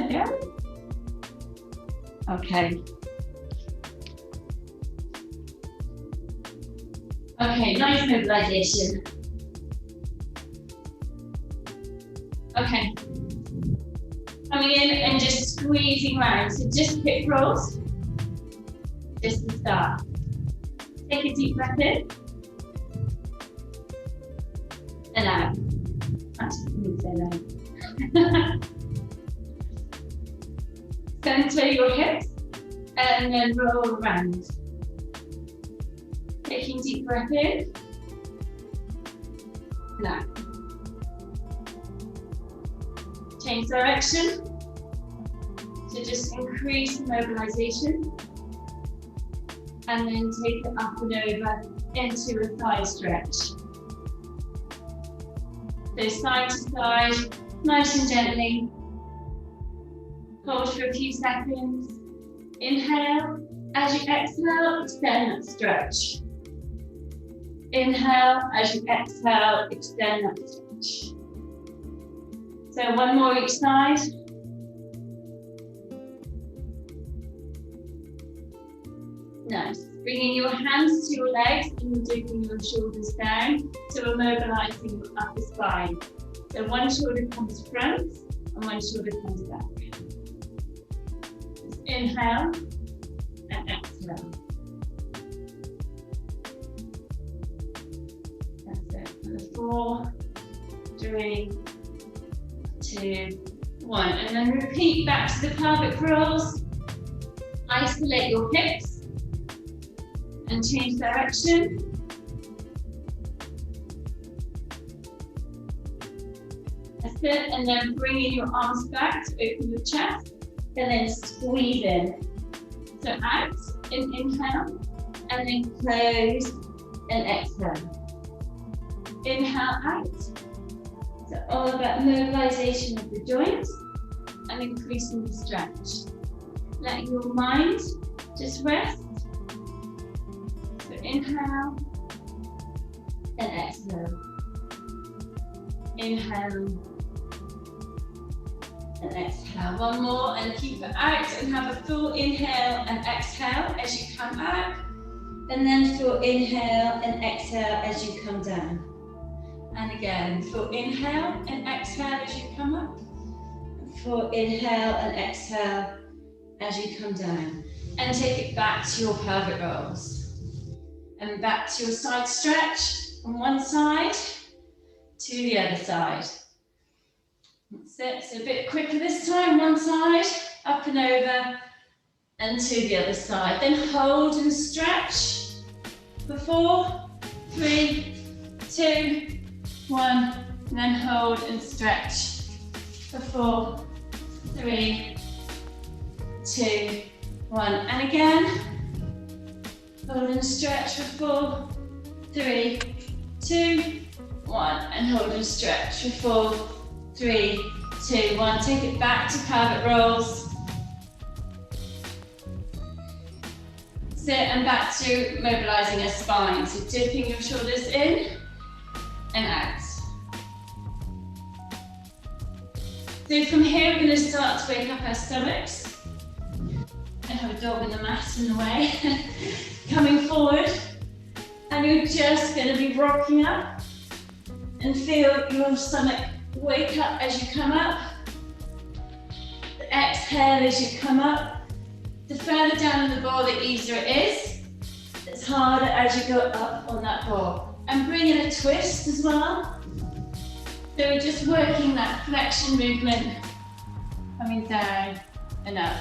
There we go. Okay. Okay, nice mobilization. Okay. Coming in and just squeezing round. So just hip rolls. Just to start. Take a deep breath in. And out. Actually, say no. Center your hips and then roll around. Taking deep breath in. And out. Change direction. So just increase mobilization. And then take it up and over into a thigh stretch. So side to side, nice and gently. Hold for a few seconds. Inhale. As you exhale, extend that stretch. Inhale. As you exhale, extend that stretch. So one more each side. Nice. Bringing your hands to your legs and you're dipping your shoulders down. So we're mobilizing your upper spine. So one shoulder comes front and one shoulder comes back. Just inhale and exhale. That's it. And 4, 3, 2, 1. And then repeat back to the pelvic rolls. Isolate your hips. And change direction. That's it. And then bringing your arms back to open your chest. And then squeeze in. So out, inhale. And then close and exhale. Inhale out. So all about mobilization of the joints and increasing the stretch. Letting your mind just rest. Inhale and exhale. Inhale and exhale. One more and keep it out and have a full inhale and exhale as you come out. And then full inhale and exhale as you come down. And again, full inhale and exhale as you come up. Full inhale and exhale as you come down. And take it back to your pelvic rolls. And back to your side stretch from one side to the other side. That's it. So a bit quicker this time. One side, up and over, and to the other side. Then hold and stretch for 4, 3, 2, 1. And then hold and stretch for 4, 3, 2, 1. And again. Hold and stretch for 4, 3, 2, 1. And hold and stretch for 4, 3, 2, 1. Take it back to pelvic rolls. Sit and back to mobilizing our spine. So dipping your shoulders in and out. So from here, we're going to start to wake up our stomachs. I have a dog in the mat in the way. Coming forward, and you're just going to be rocking up and feel your stomach wake up as you come up. The exhale as you come up. The further down in the ball, the easier it is. It's harder as you go up on that ball. And bring in a twist as well. So we're just working that flexion movement, coming down and up.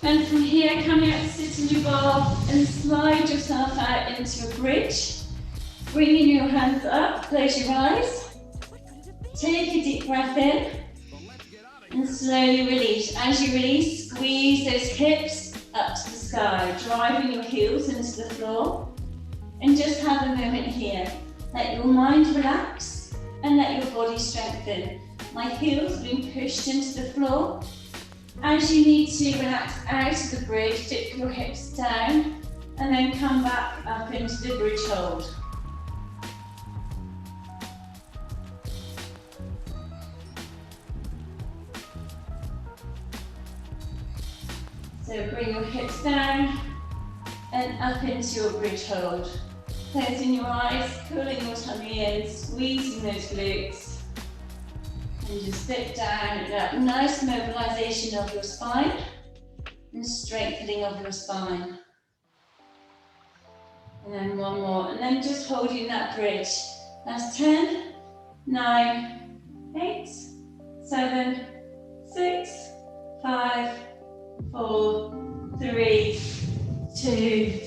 And from here, coming up to sit in your ball and slide yourself out into a bridge. Bringing your hands up, close your eyes. Take a deep breath in and slowly release. As you release, squeeze those hips up to the sky, driving your heels into the floor. And just have a moment here. Let your mind relax and let your body strengthen. My heels being pushed into the floor. As you need to relax out of the bridge, dip your hips down and then come back up into the bridge hold. So bring your hips down and up into your bridge hold. Closing your eyes, pulling your tummy in, squeezing those glutes. And just sit down and that nice mobilization of your spine and strengthening of your spine. And then one more, and then just holding that bridge. That's 10, 9, 8, 7, 6, 5, 4, 3, 2,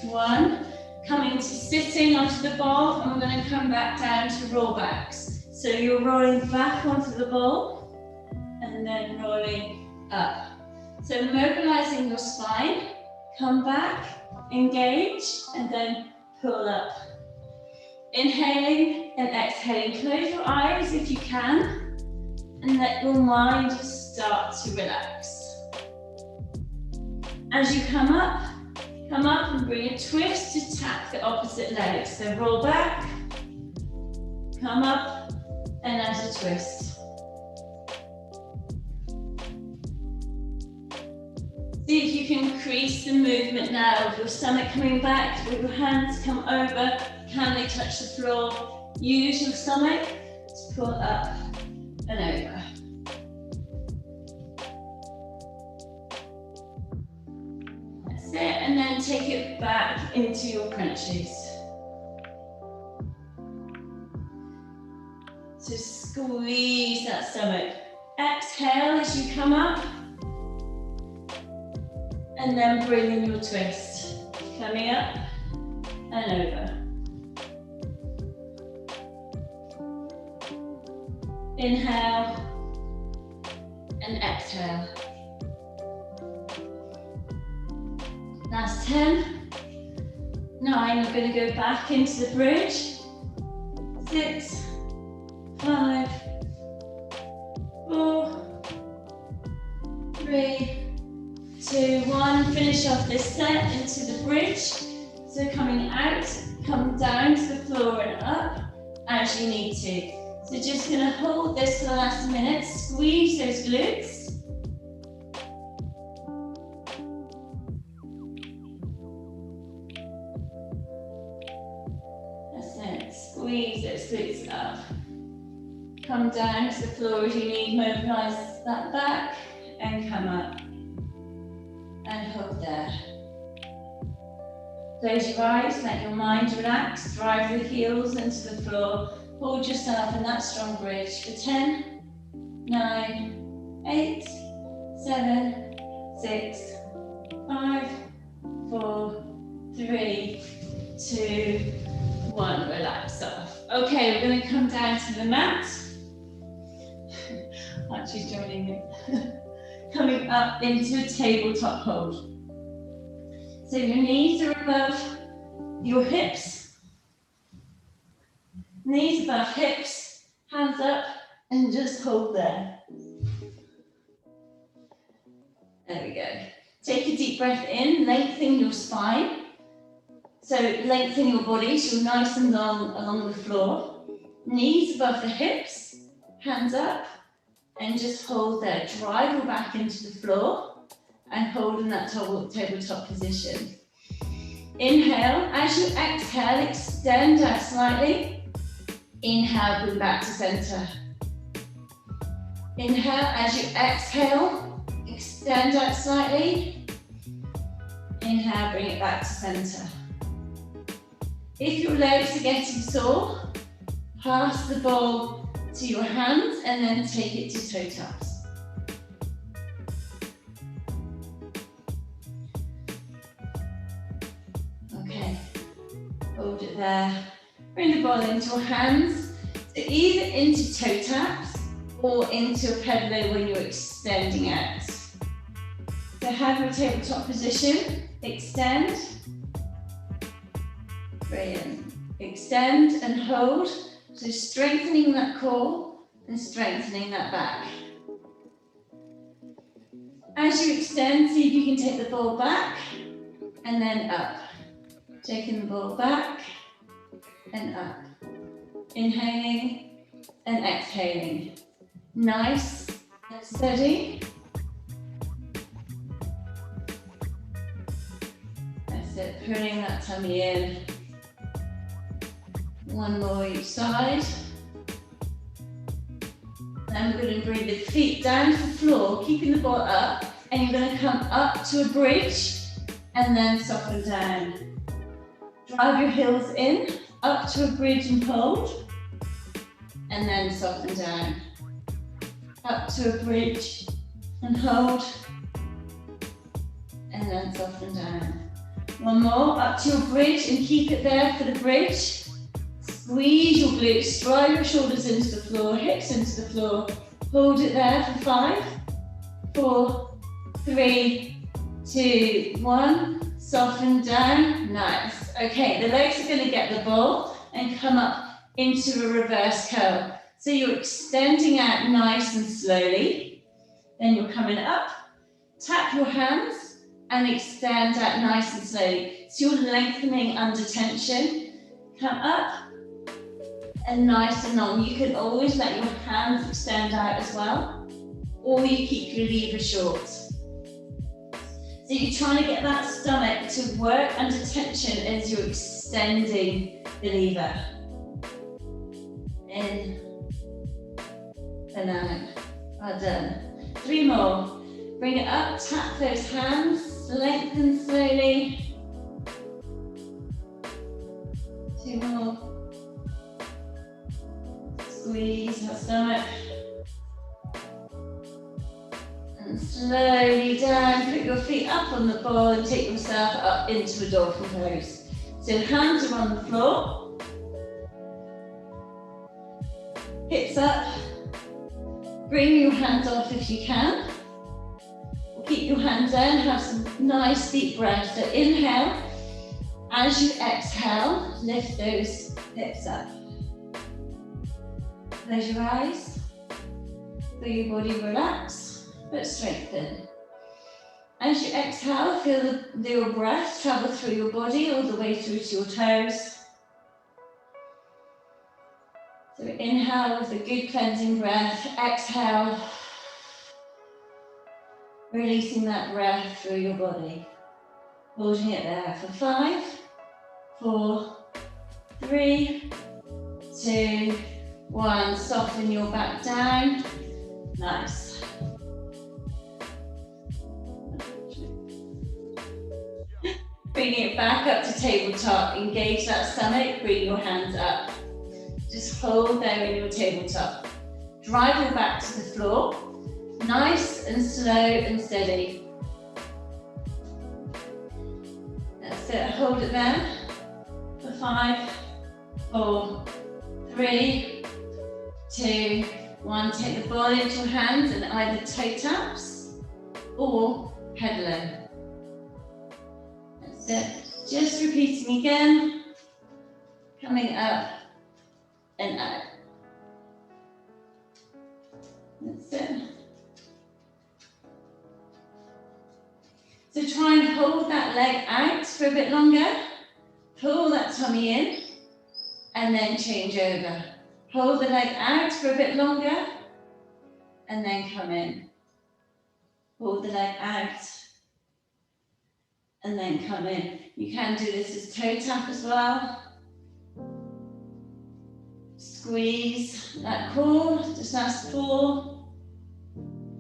1. Coming to sitting onto the ball, and we're going to come back down to roll backs. So you're rolling back onto the ball, and then rolling up. So mobilizing your spine, come back, engage, and then pull up. Inhaling and exhaling. Close your eyes if you can, and let your mind just start to relax. As you come up and bring a twist to tap the opposite leg. So roll back, come up, and as a twist. See if you can increase the movement now of your stomach coming back, with your hands come over, can they touch the floor? Use your stomach to pull up and over. That's it, and then take it back into your crunches. So squeeze that stomach. Exhale as you come up. And then bring in your twist. Coming up and over. Inhale and exhale. Last 10, 9, we're going to go back into the bridge. 6, 5, 4, 3, 2, 1. Finish off this set into the bridge. So coming out, come down to the floor and up as you need to. So just going to hold this for the last minute. Squeeze those glutes. Squeeze those glutes up. Come down to the floor as you need. Mobilize that back and come up. And hold there. Close your eyes, let your mind relax. Drive the heels into the floor. Hold yourself in that strong bridge for 10, 9, 8, 7, 6, 5, 4, 3, 2, 1. Relax off. Okay, we're going to come down to the mat. Actually joining me. Coming up into a tabletop hold. So your knees are above your hips. Knees above hips, hands up, and just hold there. There we go. Take a deep breath in, lengthen your spine. So lengthen your body so you're nice and long along the floor. Knees above the hips, hands up, and just hold there. Drive your back into the floor and hold in that tabletop position. Inhale. As you exhale, extend out slightly. Inhale, bring back to center. Inhale. As you exhale, extend out slightly. Inhale, bring it back to center. If your legs are getting sore, pass the ball to your hands and then take it to toe taps. Okay, hold it there. Bring the ball into your hands, so either into toe taps or into a pedalo when you're extending out. So have your tabletop position, extend. Brilliant. Extend and hold. So strengthening that core and strengthening that back. As you extend, see if you can take the ball back and then up. Taking the ball back and up. Inhaling and exhaling. Nice and steady. That's it, pulling that tummy in. One more each side. Then we're going to bring the feet down to the floor, keeping the ball up, and you're going to come up to a bridge and then soften down. Drive your heels in, up to a bridge and hold, and then soften down. Up to a bridge and hold, and then soften down. One more, up to your bridge and keep it there for the bridge. Squeeze your glutes, drive your shoulders into the floor, hips into the floor. Hold it there for 5, 4, 3, 2, 1. Soften down, nice. Okay, the legs are going to get the ball and come up into a reverse curl. So you're extending out nice and slowly. Then you're coming up, tap your hands and extend out nice and slowly. So you're lengthening under tension. Come up. And nice and long. You can always let your hands extend out as well, or you keep your lever short. So you're trying to get that stomach to work under tension as you're extending the lever. In and out. Well done. 3 more. Bring it up, tap those hands, lengthen slowly. 2 more. Squeeze that stomach. And slowly down, put your feet up on the ball and take yourself up into a dolphin pose. So hands are on the floor. Hips up. Bring your hands off if you can. Keep your hands down, have some nice deep breaths. So inhale. As you exhale, lift those hips up. Close your eyes, feel your body relax, but strengthen. As you exhale, feel your breath travel through your body all the way through to your toes. So inhale with a good cleansing breath, exhale, releasing that breath through your body. Holding it there for 5, 4, 3, 2, 1, soften your back down. Nice. Bringing it back up to tabletop. Engage that stomach, bring your hands up. Just hold there in your tabletop. Drive your back to the floor. Nice and slow and steady. That's it, hold it there for 5, 4, 3, 2, 1, take the ball into your hands and either toe taps or head low. That's it. Just repeating again. Coming up and out. That's it. So try and hold that leg out for a bit longer. Pull that tummy in and then change over. Hold the leg out for a bit longer and then come in. Hold the leg out and then come in. You can do this as toe tap as well. Squeeze that core, just last 4,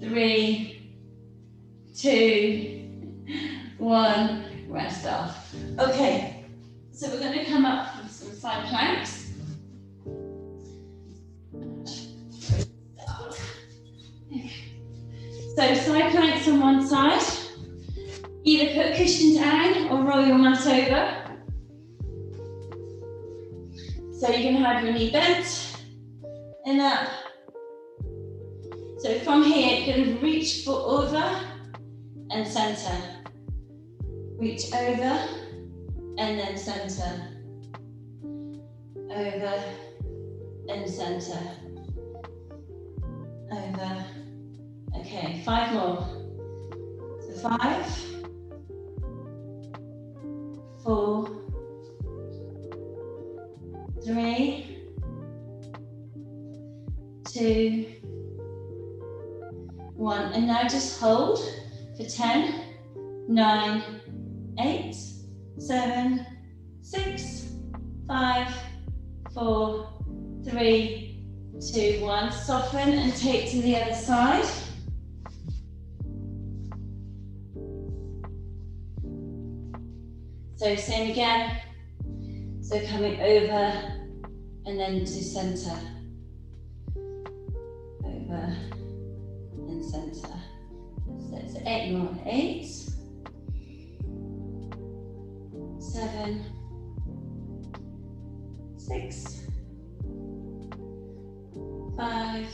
3, 2, 1, rest off. Okay, so we're going to come up with some side planks. So side planks on one side, either put a cushion down or roll your mat over. So you can have your knee bent and up. So from here, you're going to reach for over and center. Reach over and then center. Over and center. Over. Okay, 5 more. So 5, 3, 2, 1. And now just hold for 10, 9, 8, 7, 6, 5, 4, 3, 2, 1. Soften and take to the other side. So same again. So coming over and then to center. Over and center. So it's 8 more. 8, 7, 6, 5,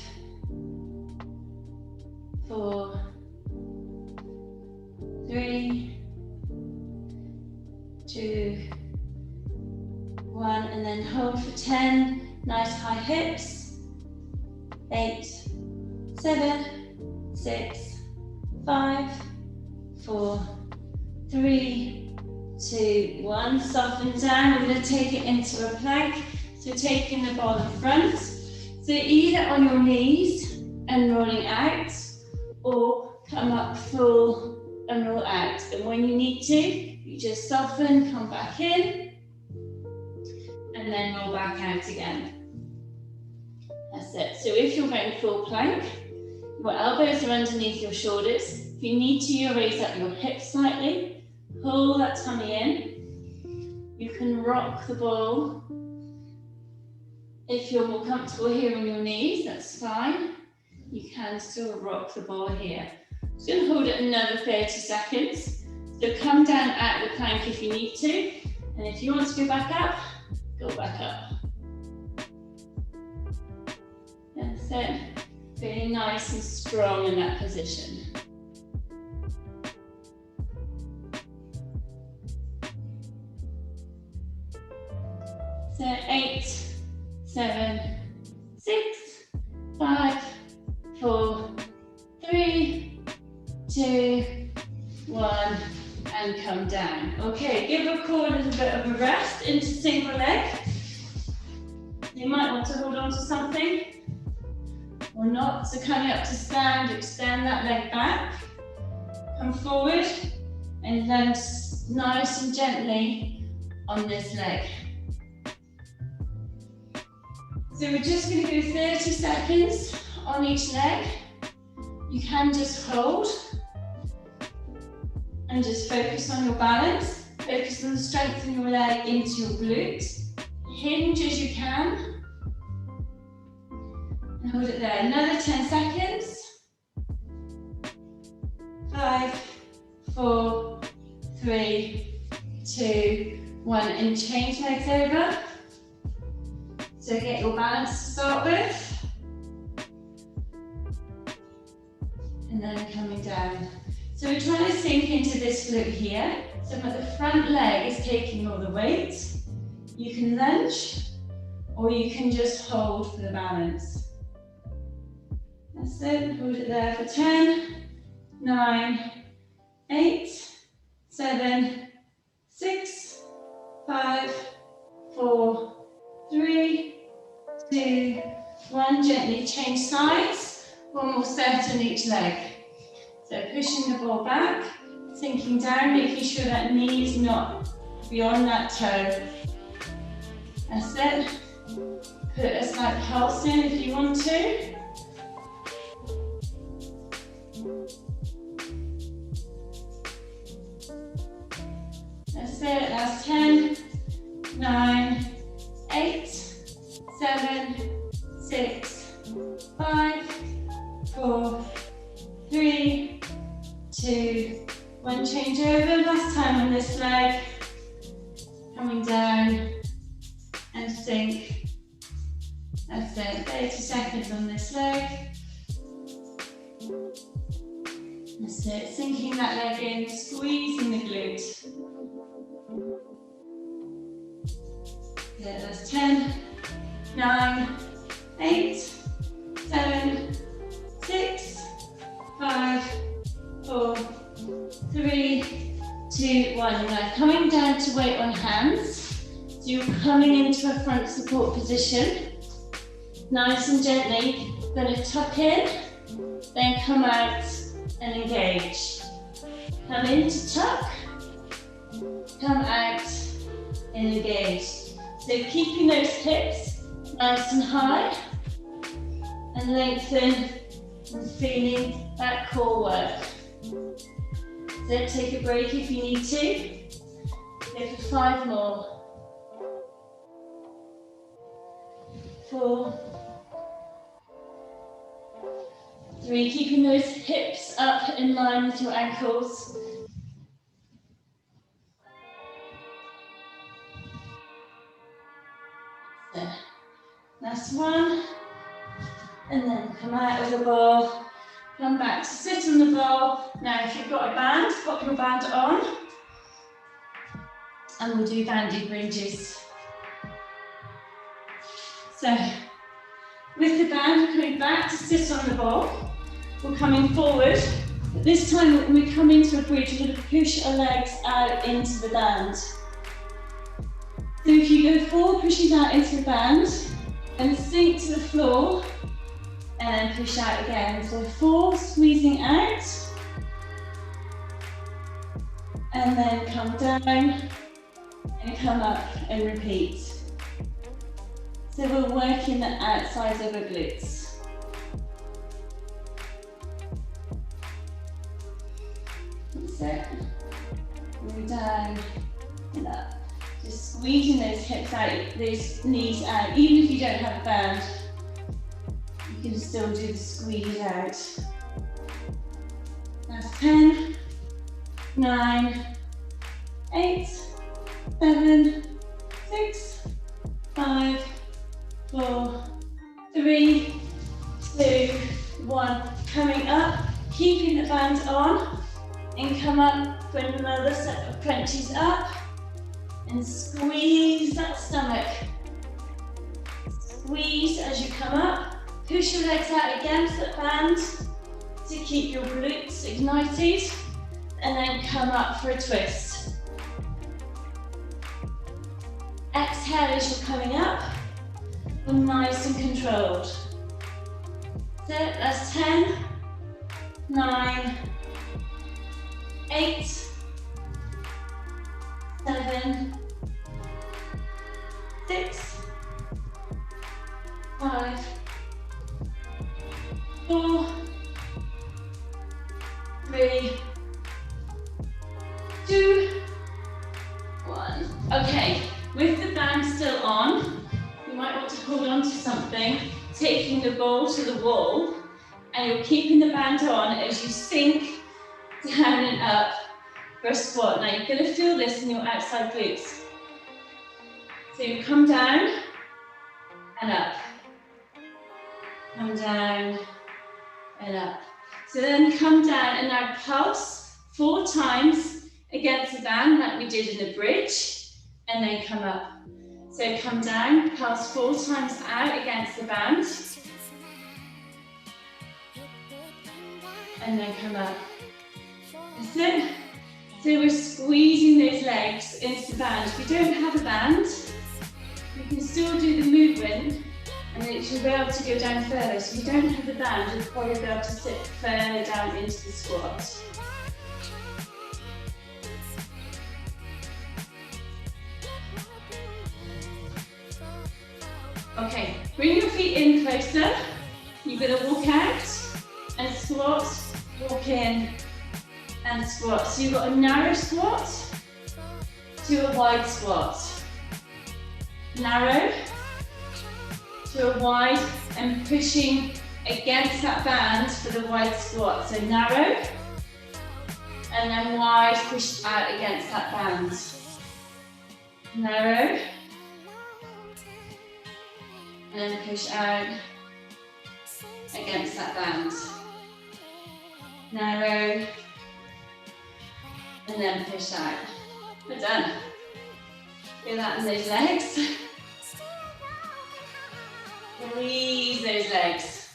4, 3, 2, 1, and then hold for 10, nice high hips. 8, 7, 6, 5, 4, 3, 2, 1. Soften down. We're going to take it into a plank. So taking the ball in front. So either on your knees and rolling out, or come up full and roll out. And when you need to, you just soften, come back in, and then roll back out again. That's it. So if you're going full plank, your elbows are underneath your shoulders. If you need to, you raise up your hips slightly, pull that tummy in. You can rock the ball. If you're more comfortable here on your knees, that's fine. You can still rock the ball here. I'm just going to hold it another 30 seconds. So come down out of the plank if you need to. And if you want to go back up, go back up. That's it. Feeling nice and strong in that position. So 8, 7, 6, 5, 4, 3, 2, 1, and come down. Okay, give your core a little bit of a rest into single leg. You might want to hold on to something or not. So coming up to stand, extend that leg back, come forward, and then nice and gently on this leg. So we're just going to go 30 seconds on each leg. You can just hold and just focus on your balance. Focus on strengthening your leg into your glutes. Hinge as you can. And hold it there. Another 10 seconds. 5, 4, 3, 2, 1. And change legs over. So get your balance to start with. And then coming down. So we're trying to sink into this glute here. So the front leg is taking all the weight. You can lunge, or you can just hold for the balance. That's it, hold it there for 10, 9, 8, 7, 6, 5, 4, 3, 2, 1. Gently change sides. One more set on each leg. So pushing the ball back, sinking down, making sure that knee is not beyond that toe. That's it. Put a slight pulse in if you want to. That's it. Last 10, 9, 8, 7, 6, 5, 4, 3, 2, 1. Change over. Last time on this leg. Coming down and sink. That's it. 30 seconds on this leg. That's it. Sinking that leg in, squeezing the glute. Yeah, that's 10, 9, 8, 7, 6, 5, 4, 3, 2, 1. Now coming down to weight on hands. So you're coming into a front support position. Nice and gently, going to tuck in, then come out and engage. Come in to tuck, come out and engage. So keeping those hips nice and high and lengthen and feeling that core work. So take a break if you need to. Go for 5 more. 4, 3, keeping those hips up in line with your ankles. There. Last one. And then come out of the ball. Come back to sit on the ball. Now if you've got a band, pop your band on. And we'll do bandy bridges. So, with the band, we're coming back to sit on the ball. We're coming forward, but this time when we come into a bridge, we're going to push our legs out into the band. So if you go forward, pushing out into the band, and sink to the floor, and then push out again. So 4, squeezing out, and then come down, and come up, and repeat. So we're working the outsides of our glutes. That's it. Move down and up. Just squeezing those hips out, those knees out. Even if you don't have a band, you can still do the squeeze out. That's 10, 9, 8, 7, 6, 5, 4, 3, 2, 1. Coming up, keeping the band on, and come up for another set of crunches up, and squeeze that stomach. Squeeze as you come up, push your legs out against that band to keep your glutes ignited, and then come up for a twist. Exhale as you're coming up. Nice and controlled. So that's 10, 9, 8, 7, 6, 5, 4, 3, 2, 1. Okay, with the band still on, you might want to hold on to something, taking the ball to the wall, and you're keeping the band on as you sink down and up for a squat. Now you're going to feel this in your outside glutes. So you come down and up. Come down and up. So then come down and now pulse 4 times against the band like we did in the bridge, and then come up. So come down, pulse 4 times out against the band, and then come up. That's it. So we're squeezing those legs into the band. If you don't have a band, you can still do the movement, and then you'll be able to go down further. So if you don't have the band, you'll probably be able to sit further down into the squat. Okay, bring your feet in closer. You're going to walk out and squat, walk in and squat. So you've got a narrow squat to a wide squat. Narrow to a wide, and pushing against that band for the wide squat. So narrow and then wide, push out against that band. Narrow. And then push out against that band. Narrow, and then push out. We're done. Feel that in those legs. Squeeze those legs.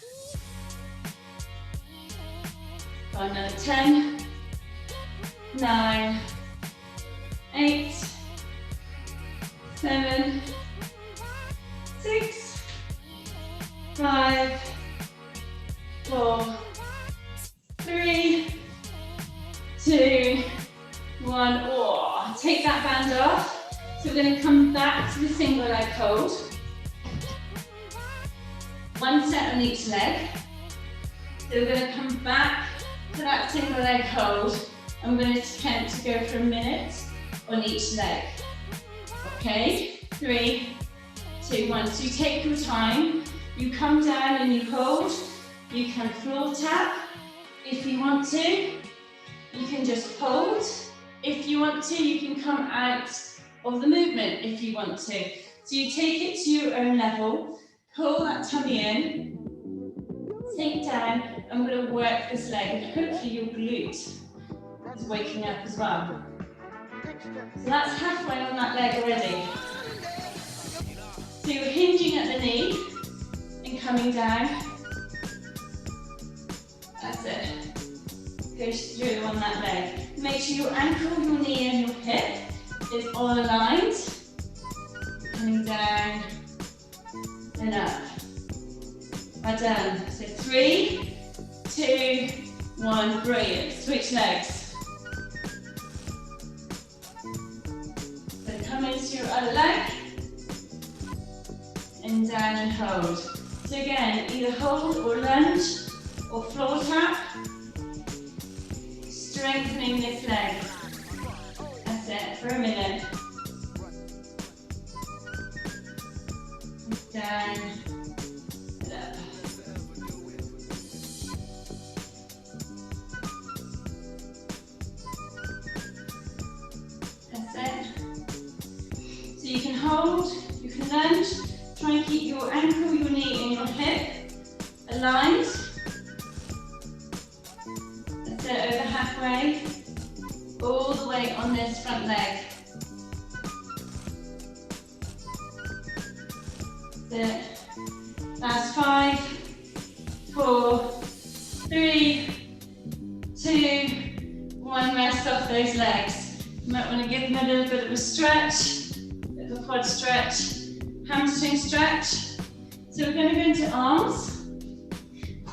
For another 10, 9, 8, 7, 6, 5, 4, 3, 2, 1. Oh, take that band off. So we're going to come back to the single leg hold. One set on each leg. So we're going to come back to that single leg hold. I'm going to attempt to go for a minute on each leg. Okay, 3, 2, 1. So you take your time. You come down and you hold. You can floor tap if you want to. You can just hold. If you want to, you can come out of the movement if you want to. So you take it to your own level. Pull that tummy in. Take down. I'm going to work this leg and hopefully your glute is waking up as well. So that's halfway on that leg already. So you're hinging at the knee and coming down. That's it. Push through on that leg. Make sure your ankle, your knee and your hip is all aligned. Coming down and up. Well done. So 3, 2, 1. Brilliant. Switch legs. So come into your other leg. And down and hold. So again, either hold or lunge or floor tap. Strengthening this leg. That's it, for a minute. Down and up. That's it. So you can hold, you can lunge. Try and keep your ankle, your knee and your hip aligned. That's it, over halfway. All the way on this front leg. That's it. Last 5, 4, 3, 2, 1. Rest off those legs. You might want to give them a little bit of a stretch, a bit of a quad stretch. Hamstring stretch. So we're going to go into arms.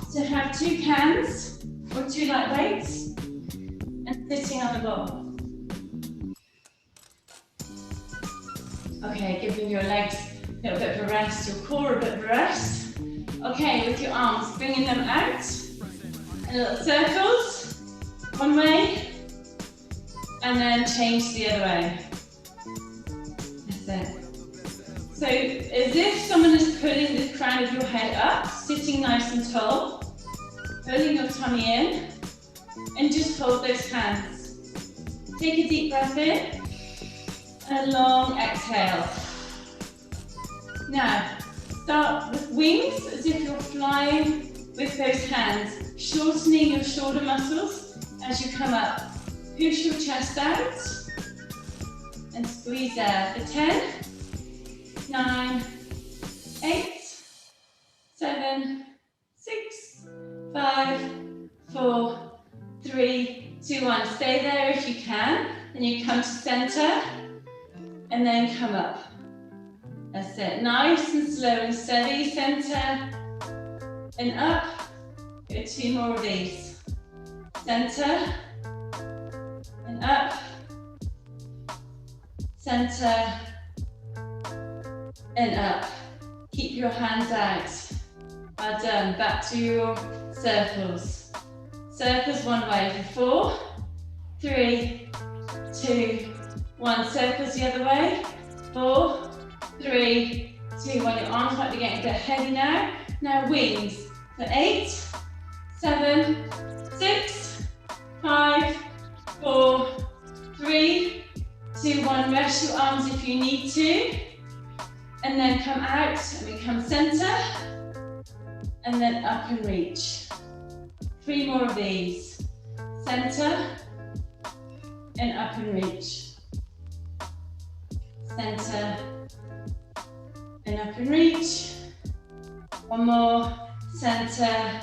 So have 2 cans or 2 light weights and sitting on the ball. Okay, giving your legs a little bit of a rest, your core a bit of a rest. Okay, with your arms, bringing them out in little circles, one way, and then change the other way. That's it. So as if someone is pulling the crown of your head up, sitting nice and tall, pulling your tummy in, and just hold those hands. Take a deep breath in, and a long exhale. Now, start with wings as if you're flying with those hands, shortening your shoulder muscles as you come up. Push your chest out, and squeeze out. For 10, 9, 8, 7, 6, 5, 4, 3, 2, 1. Stay there if you can. And you come to center and then come up. That's it. Nice and slow and steady. Center and up. Go 2 more of these. Center and up. Center and up. Keep your hands out. Well done. Back to your circles. Circles one way for 4, 3, 2, 1. Circles the other way. 4, 3, 2, 1. Your arms might be getting a bit heavy now. Now wings. For 8, 7, 6, 5, 4, 3, 2, 1. Rest your arms if you need to. And then come out and we come center. And then up and reach. 3 more of these. Center and up and reach. Center and up and reach. 1 more. Center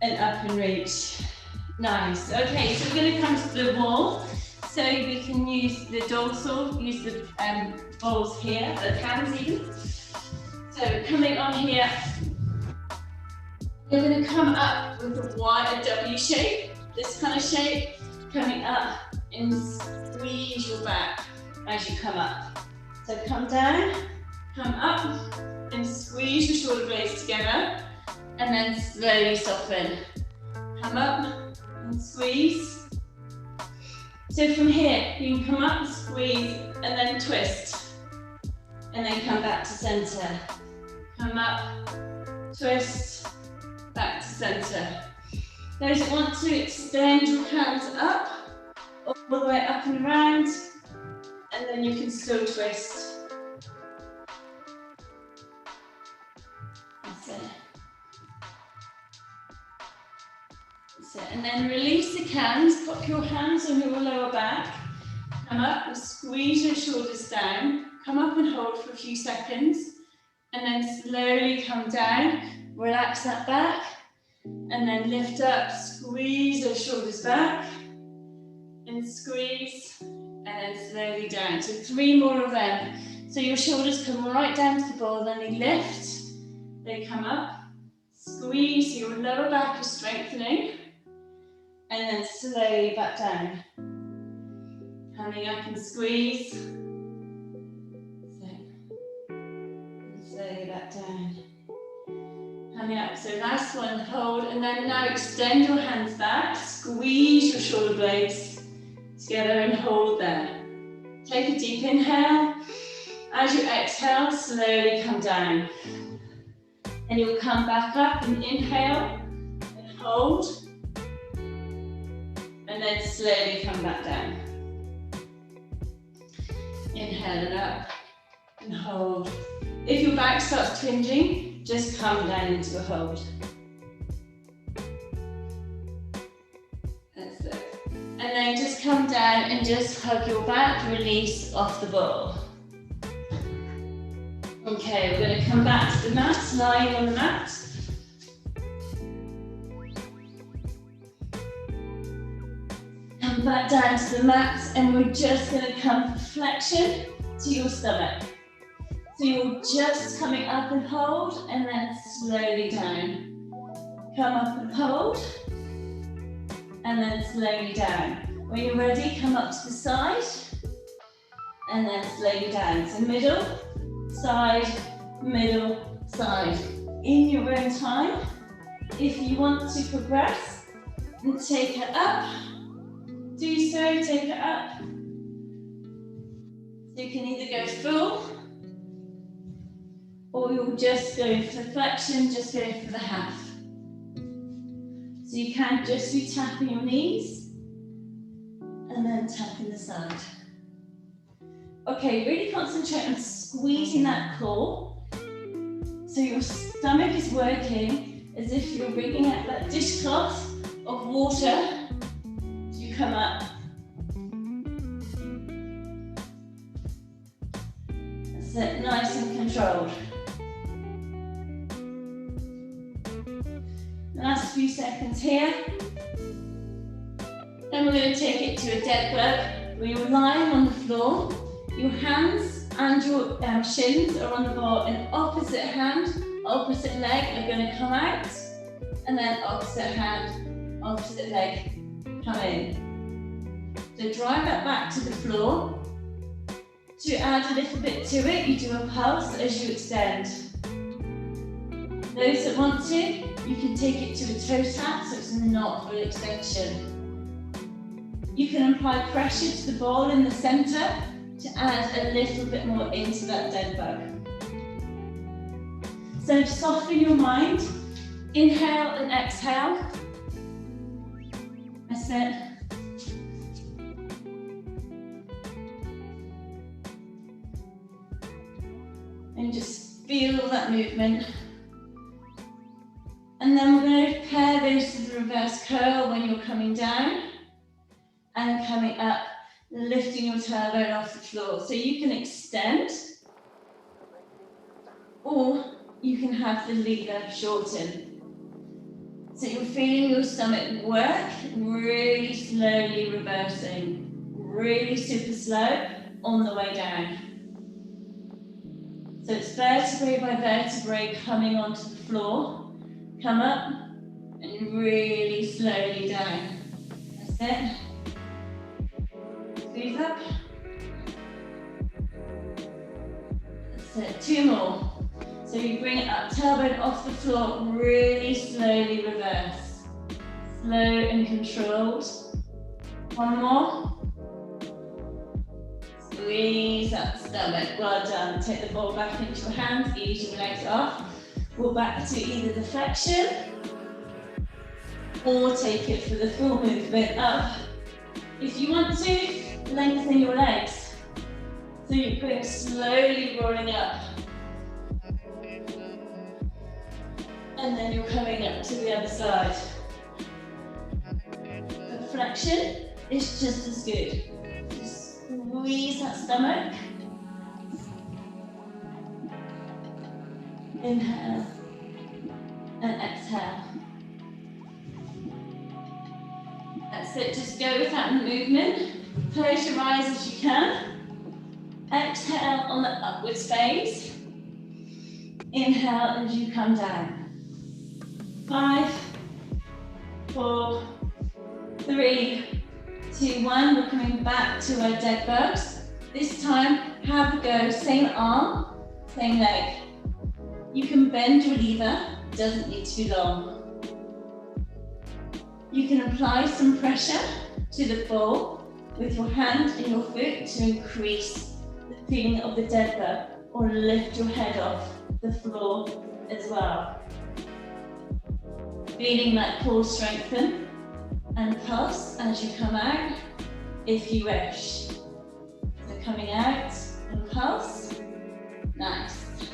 and up and reach. Nice. Okay, so we're going to come to the wall. So we can use the dorsal, use the balls here, the hands even. So coming on here, you're going to come up with a wide W shape, this kind of shape, coming up and squeeze your back as you come up. So come down, come up, and squeeze your shoulder blades together, and then slowly soften. Come up and squeeze. So from here, you can come up, squeeze, and then twist. And then come back to center. Come up, twist, back to center. Those that want to extend your hands up, all the way up and around, and then you can still twist. That's it. That's it. And then release the hands, pop your hands on your lower back, come up and squeeze your shoulders down, come up and hold for a few seconds, and then slowly come down, relax that back, and then lift up, squeeze those shoulders back, and squeeze, and then slowly down. So 3 more of them. So your shoulders come right down to the ball, then they lift, they come up, squeeze, so your lower back is strengthening, and then slowly back down. Coming up and squeeze, so, and slowly back down. Coming up, so last one, hold, and then now extend your hands back, squeeze your shoulder blades together and hold there. Take a deep inhale. As you exhale, slowly come down. And you'll come back up and inhale and hold. And then slowly come back down. Inhale and up and hold. If your back starts twinging, just come down into a hold. That's it. And then just come down and just hug your back, release off the ball. Okay, we're going to come back to the mat, lying on the mat. Come back down to the mat, and we're just going to come for flexion to your stomach. So you're just coming up and hold, and then slowly down. Come up and hold, and then slowly down. When you're ready, come up to the side, and then slowly down. So middle, side, middle, side. In your own time, if you want to progress and take it up, do so, take it up. So you can either go full, or you'll just go for flexion, just go for the half. So you can just be tapping your knees, and then tapping the side. Okay, really concentrate on squeezing that core. So your stomach is working as if you're bringing out that dishcloth of water as you come up. That's it, nice and controlled. Last few seconds here. Then we're going to take it to a dead bug where you're lying on the floor. Your hands and your shins are on the ball, and opposite hand, opposite leg are going to come out, and then opposite hand, opposite leg come in. So drive that back to the floor. To add a little bit to it, you do a pulse as you extend. Those that want to, you can take it to a toe tap, so it's not full extension. You can apply pressure to the ball in the centre to add a little bit more into that dead bug. So soften your mind, inhale and exhale. That's it. And just feel that movement. And then we're going to pair those to the reverse curl when you're coming down and coming up, lifting your tailbone off the floor. So you can extend, or you can have the lever shorten. So you're feeling your stomach work, really slowly reversing, really super slow on the way down. So it's vertebrae by vertebrae coming onto the floor. Come up and really slowly down. That's it. Squeeze up. That's it. 2 more. So you bring it up, tailbone off the floor, really slowly reverse. Slow and controlled. 1 more. Squeeze up the stomach, well done. Take the ball back into your hands, ease your legs off. Walk back to either the flexion, or take it for the full movement up. If you want to, lengthen your legs. So you're going slowly rolling up. And then you're coming up to the other side. The flexion is just as good. Just squeeze that stomach. Inhale and exhale. That's it, just go with that movement. Close your eyes if you can. Exhale on the upwards phase. Inhale as you come down. 5, 4, 3, 2, 1. We're coming back to our dead bugs. This time, have a go. Same arm, same leg. You can bend your lever, doesn't need to be long. You can apply some pressure to the ball with your hand and your foot to increase the feeling of the dead bug, or lift your head off the floor as well. Feeling that core strengthen and pulse as you come out, if you wish. So coming out and pulse, nice.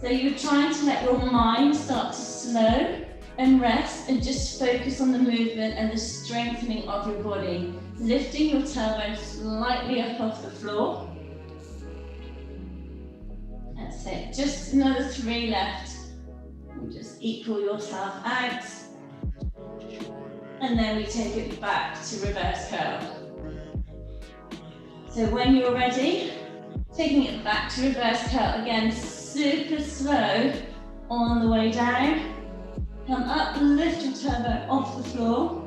So you're trying to let your mind start to slow and rest and just focus on the movement and the strengthening of your body. Lifting your tailbone slightly up off the floor. That's it, just another 3 left. And just equal yourself out. And then we take it back to reverse curl. So when you're ready, taking it back to reverse curl again, super slow on the way down. Come up, lift your tailbone off the floor.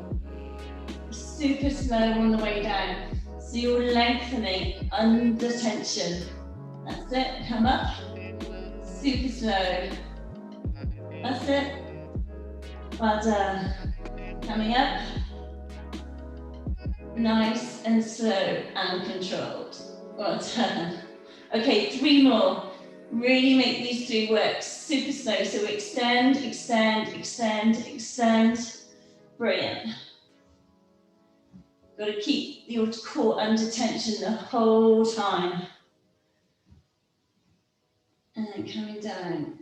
Super slow on the way down. So you're lengthening under tension. That's it, come up, super slow. That's it. Well done. Coming up. Nice and slow and controlled. Well done. Okay, 3 more. Really make these 3 work super slow. So extend, extend, extend, extend. Brilliant. Got to keep your core under tension the whole time. And then coming down.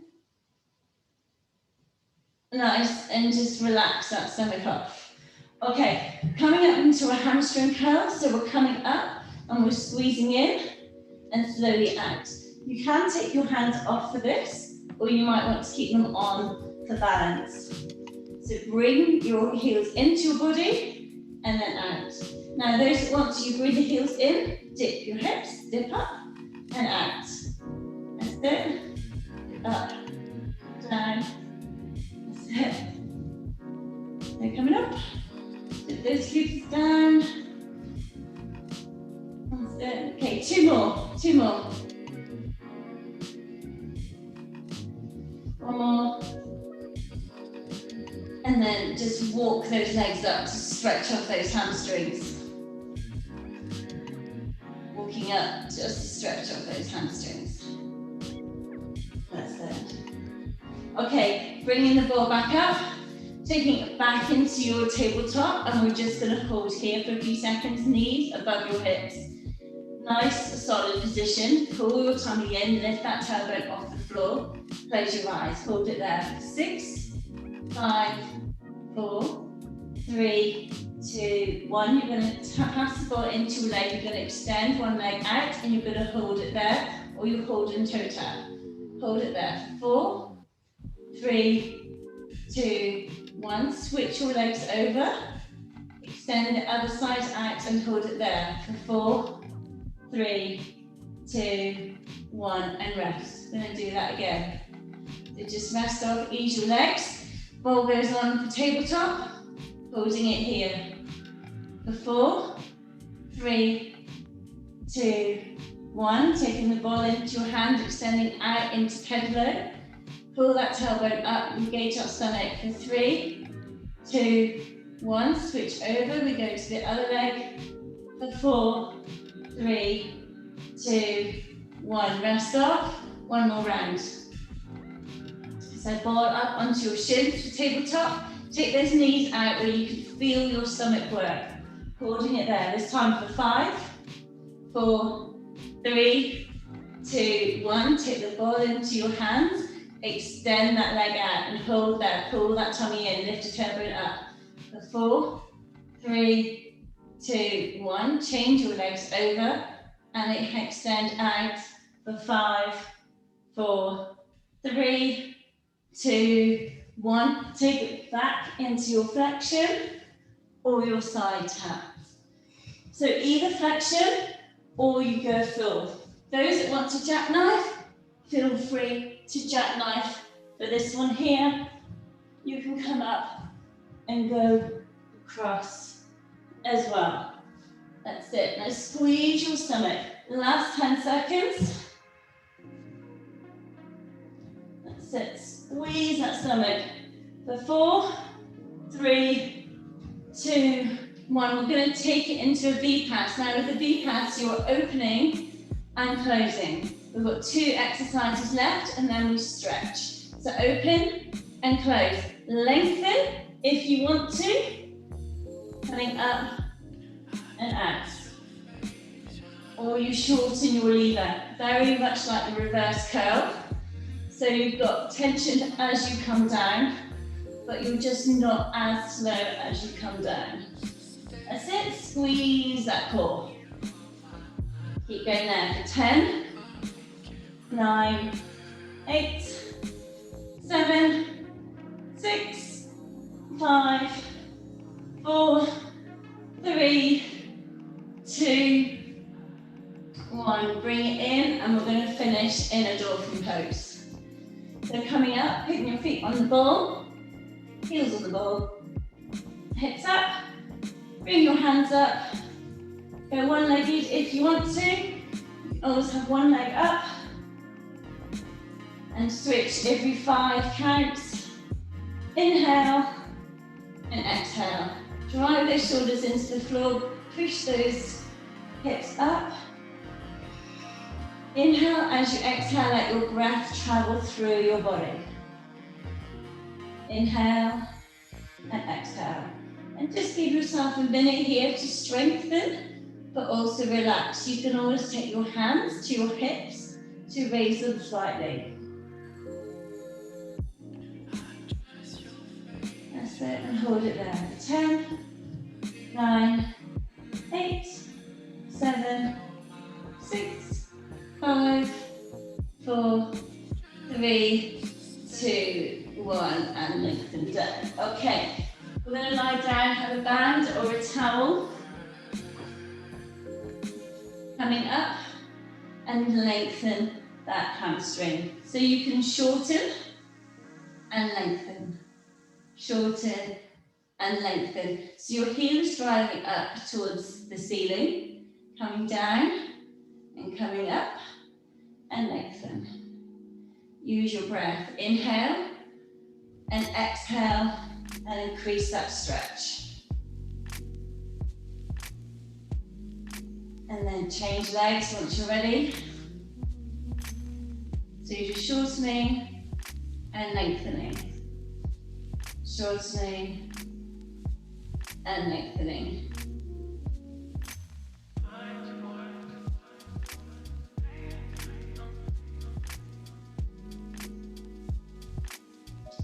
Nice, and just relax that stomach off. Okay, coming up into a hamstring curl. So we're coming up and we're squeezing in and slowly out. You can take your hands off for this, or you might want to keep them on for balance. So bring your heels into your body and then out. Now those that want to, you bring the heels in, dip your hips, dip up and out. That's it. Up, down. That's it. They're coming up. Dip those hips down. That's it. Okay, 2 more. 2 more. 1 more. And then just walk those legs up to stretch off those hamstrings. Walking up just to stretch off those hamstrings. That's it. Okay, bringing the ball back up, taking it back into your tabletop, and we're just going to hold here for a few seconds, knees above your hips. Nice, solid position. Pull your tummy in, lift that tailbone off the floor. Close your eyes, hold it there for 6, 5, 4, 3, 2, 1. You're going to pass the ball into your leg. You're going to extend one leg out and you're going to hold it there, or you're holding toe tap. Hold it there. 4, 3, 2, 1. Switch your legs over. extend the other side out and hold it there for 4, 3, 2, 1, and rest. We're going to do that again. So just rest off, ease your legs. Ball goes on for tabletop, holding it here. For 4, 3, 2, 1. Taking the ball into your hand, extending out into pedalo. Pull that tailbone up, engage our stomach for 3, 2, 1. Switch over, we go to the other leg. For 4, 3, 2, 1. Rest off. One more round. So ball up onto your shins for tabletop. Take those knees out where you can feel your stomach work. Holding it there. This time for 5, 4, 3, 2, 1. Take the ball into your hands. Extend that leg out and hold that. Pull that tummy in. Lift your tailbone up. For 4, 3, 2, 1. Change your legs over and extend out for 5, 4, 3, 2, 1. Take it back into your flexion or your side taps. So either flexion or you go full. Those that want to jackknife, feel free to jackknife. For this one here, you can come up and go across as well. That's it. Now squeeze your stomach. Last 10 seconds. That's it. Squeeze that stomach. For 4, 3, 2, 1. We're going to take it into a V-pass. Now with the V-pass, you're opening and closing. We've got 2 exercises left and then we stretch. So open and close. Lengthen if you want to. Coming up and out. Or you shorten your lever. Very much like the reverse curl. So you've got tension as you come down, but you're just not as slow as you come down. That's it. Squeeze that core. Keep going there for 10, 9, 8, 7, 6, 5, 4, 3, 2, 1. Bring it in and we're going to finish in a dolphin pose. So coming up, putting your feet on the ball, heels on the ball, hips up, bring your hands up, go one-legged if you want to. You always have one leg up and switch every 5 counts. Inhale and exhale. Drive those shoulders into the floor, push those hips up. Inhale as you exhale, let your breath travel through your body. Inhale and exhale. And just give yourself a minute here to strengthen, but also relax. You can always take your hands to your hips to raise them slightly. That's it, and hold it there. 10, 9, 8, 7, 6, 5, 4, 3, 2, 1, and lengthen down. Okay, we're going to lie down, have a band or a towel. Coming up and lengthen that hamstring. So you can shorten and lengthen. Shorten and lengthen. So your heel is driving up towards the ceiling, coming down and coming up and lengthen. Use your breath. Inhale and exhale and increase that stretch. And then change legs once you're ready. So you're just shortening and lengthening. Shortening and lengthening.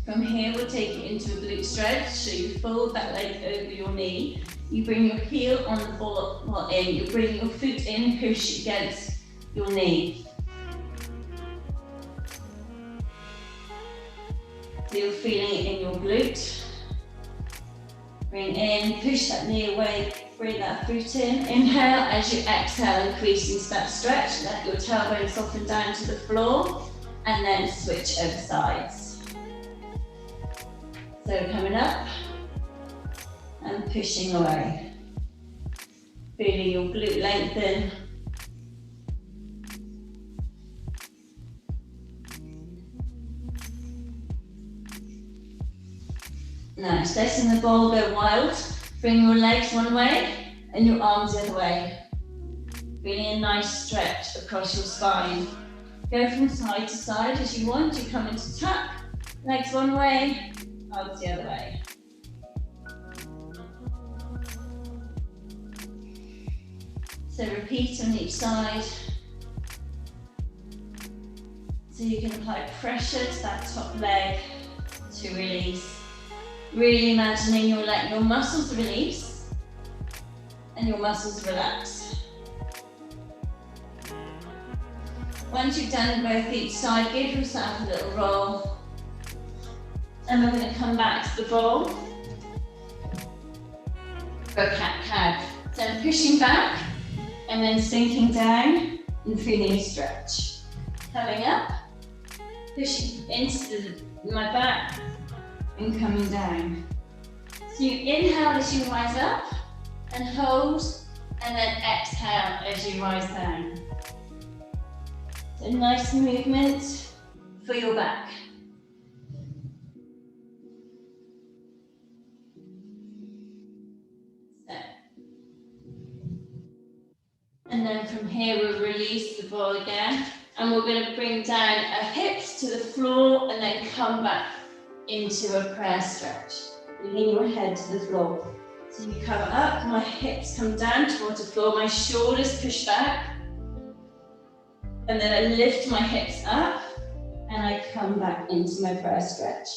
From here, we'll take it into a glute stretch. So you fold that leg over your knee. You bring your heel on the ball in. You bring your foot in, push against your knee. So you're feeling it in your glute. Bring in, push that knee away, bring that foot in. Inhale, as you exhale, increase into that stretch. Let your tailbone soften down to the floor, and then switch over sides. So coming up, and pushing away. Feeling your glute lengthen. Nice, letting the ball go wild. Bring your legs one way and your arms the other way. Feeling a nice stretch across your spine. Go from side to side as you want. You come into tuck, legs one way, arms the other way. So repeat on each side. So you can apply pressure to that top leg to release. Really imagining you're letting your muscles release and your muscles relax. Once you've done both each side, give yourself a little roll. And we're going to come back to the ball for a cat-cow. So I'm pushing back and then sinking down and feeling a stretch. Coming up, pushing into my back, and coming down. So you inhale as you rise up and hold, and then exhale as you rise down. So nice movement for your back. So. And then from here we'll release the ball again, and we're going to bring down our hips to the floor and then come back into a prayer stretch. Bringing your head to the floor. So you come up, my hips come down towards the floor, my shoulders push back, and then I lift my hips up and I come back into my prayer stretch.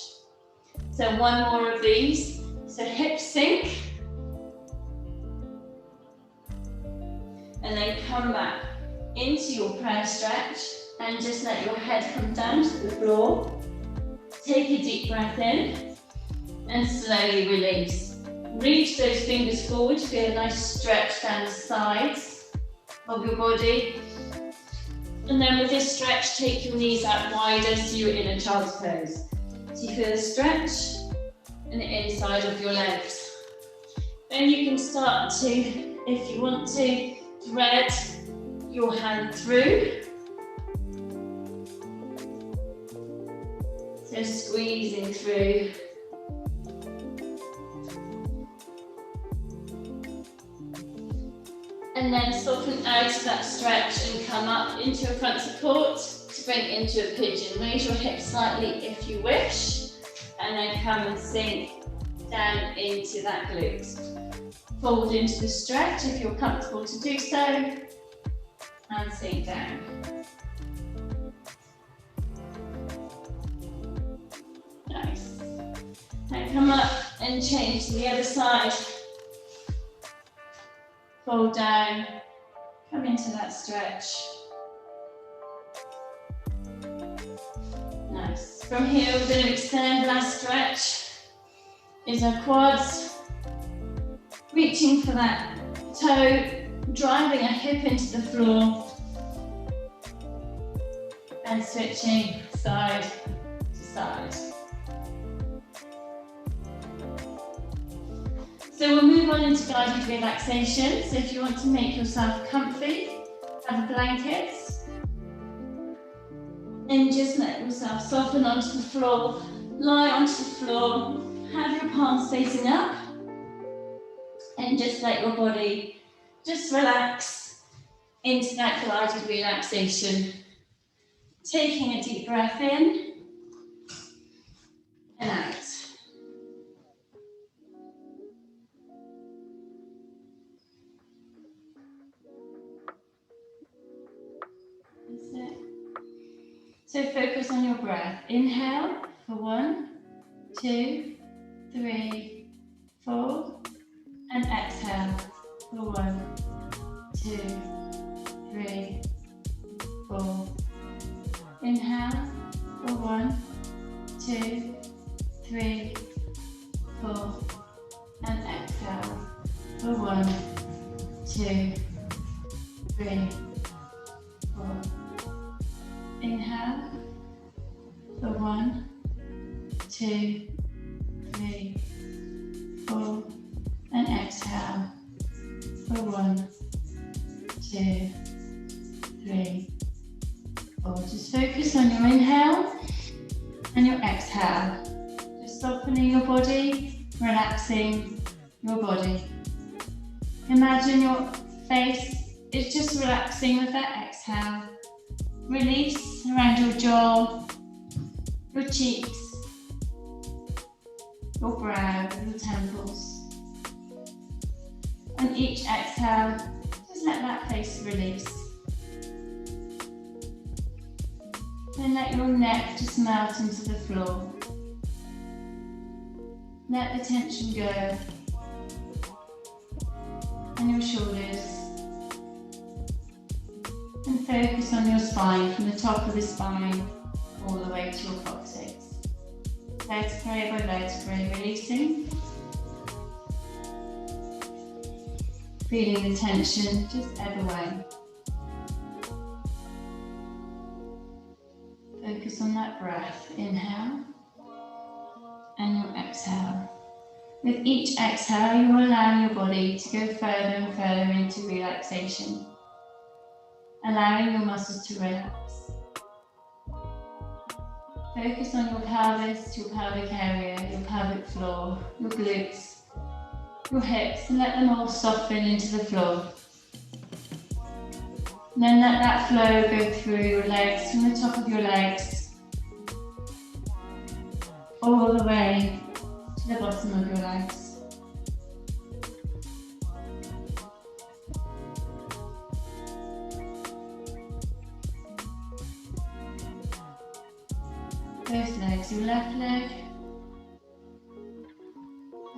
So one more of these. So hips sink, and then come back into your prayer stretch and just let your head come down to the floor. Take a deep breath in and slowly release. Reach those fingers forward, feel a nice stretch down the sides of your body. And then with this stretch, take your knees out wider so you're in a child's pose. So you feel a stretch in the inside of your legs. Then you can start to, if you want to, thread your hand through. So squeezing through. And then soften out of that stretch and come up into a front support to bring into a pigeon. Raise your hips slightly if you wish, and then come and sink down into that glute. Fold into the stretch if you're comfortable to do so, and sink down. Nice. Now come up and change to the other side. Fold down, come into that stretch. Nice. From here we're going to extend. Last stretch is our quads. Reaching for that toe, driving a hip into the floor, and switching side to side. So we'll move on into guided relaxation. So if you want to make yourself comfy, have a blanket, and just let yourself soften onto the floor, lie onto the floor, have your palms facing up, and just let your body just relax into that guided relaxation. Taking a deep breath in and out. That's it. So focus on your breath. Inhale for 1, 2, 3, 4. And exhale for 1, 2, 3, 4. Inhale for 1, 2, 3, 4. And 2, 3, 4. Inhale for 1, 2, 3, 4, and exhale for 1, 2, 3, 4. Just focus on your inhale and your exhale. Just softening your body, relaxing your body. Imagine your face is just relaxing with that exhale. Release around your jaw, your cheeks, your brow, your temples. On each exhale, just let that face release. Then let your neck just melt into the floor. Let the tension go. And your shoulders. And focus on your spine, from the top of the spine all the way to your coccyx. Vertebrae by vertebrae, releasing. Feeling the tension just ebb away. Focus on that breath. Inhale and your exhale. With each exhale, you will allow your body to go further and further into relaxation, allowing your muscles to relax. Focus on your pelvis, your pelvic area, your pelvic floor, your glutes, your hips, and let them all soften into the floor. And then let that flow go through your legs, from the top of your legs, all the way to the bottom of your legs. Both legs, your left leg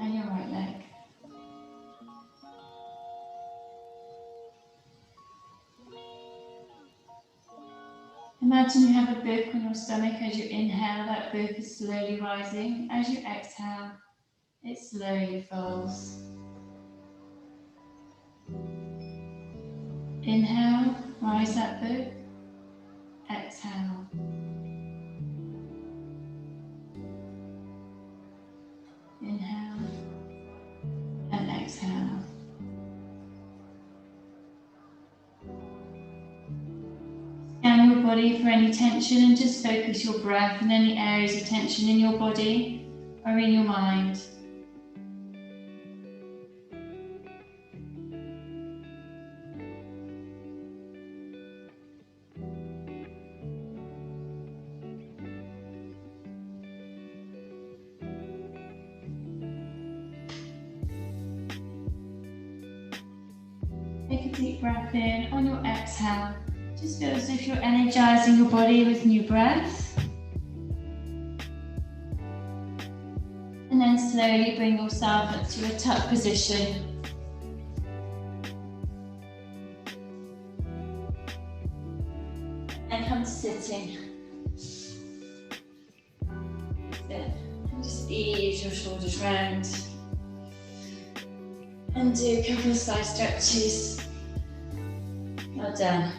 and your right leg. Imagine you have a book on your stomach. As you inhale, that book is slowly rising. As you exhale, it slowly falls. Inhale, rise that book. Exhale. Inhale and exhale. Scan your body for any tension and just focus your breath in any areas of tension in your body or in your mind. Take a deep breath in. On your exhale, just feel as if you're energizing your body with new breath. And then slowly bring yourself up to a tuck position. And come to sitting. Sit. And just ease your shoulders round. And do a couple of side stretches. Well done.